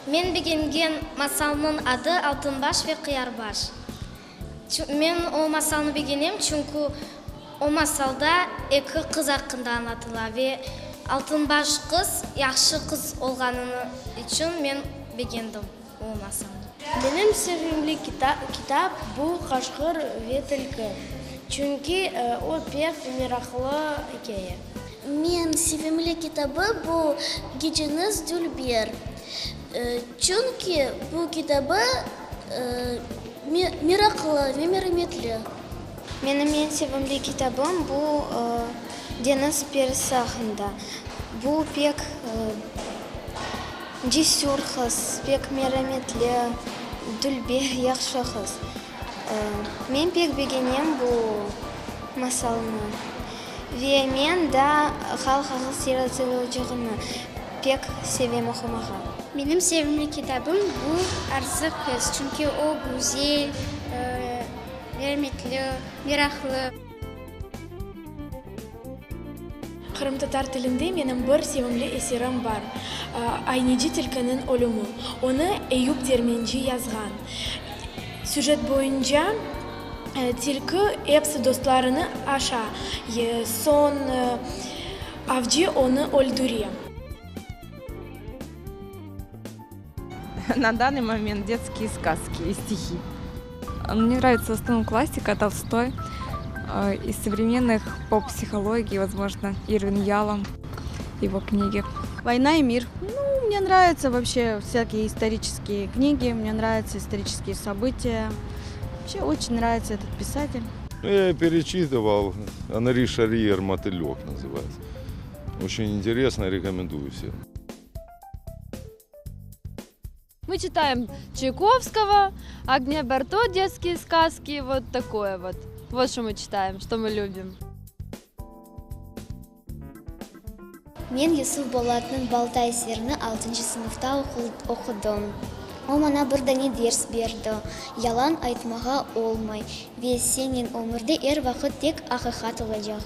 Мен бегенген масалның ады Алтын баш ве Қияр баш. Мен о масалны бегенем, чүнкі о масалда екі қыз ақында анатыла ве Алтын баш қыз, яқшы қыз олғанын үшін мен бегендім о масалны. Benim sevimli kitap bu Қашқыр ве Түлкі. Çünkü o pek meraklı hikaye. Мен sevimli kitabı bu Geceniz Dülber. Çünkü bu kitabı meraklı ve merhametli. Benim en sevimli kitabım bu Deniz Persahında. Bu pek cesur kız, pek merhametli, Dülber yaxşı kız. Men pek beğendim bu masalını. Ve men de halkı seyircilerini pek sevim okumağı. Benim sevimli kitabım bu Arzı Kız. Çünkü o güzel, merhametli, meraklı. Kırım Tatar tilinde benim bir sevimli eserim var. Aynıcı Tilkinin Ölümü. Onu Eyüp Dermenci yazgan. Süjet boyunca Tilki hepsi dostlarını aşağı. Son avcı onu öldürüyor. На данный момент детские сказки и стихи. Мне нравится в основном классика, Толстой. Из современных поп-психологии, возможно, Ирвин Ялом, его книги. «Война и мир». Ну, мне нравятся вообще всякие исторические книги, мне нравятся исторические события. Вообще очень нравится этот писатель. Я перечитывал. Анри Шарьер «Мотылек» называется. Очень интересно, рекомендую всем. Мы читаем Чайковского, Агния Барто, детские сказки, вот такое вот. Вот что мы читаем, что мы любим. Мен Юсуф Болатның Балтай серіні 6 сыныфта оқыдым. Ол мана бір дәне дерс берді. Ялан айтмаға олмай. Ве сенен өмірде әр вақыт тек ақиқат олacak.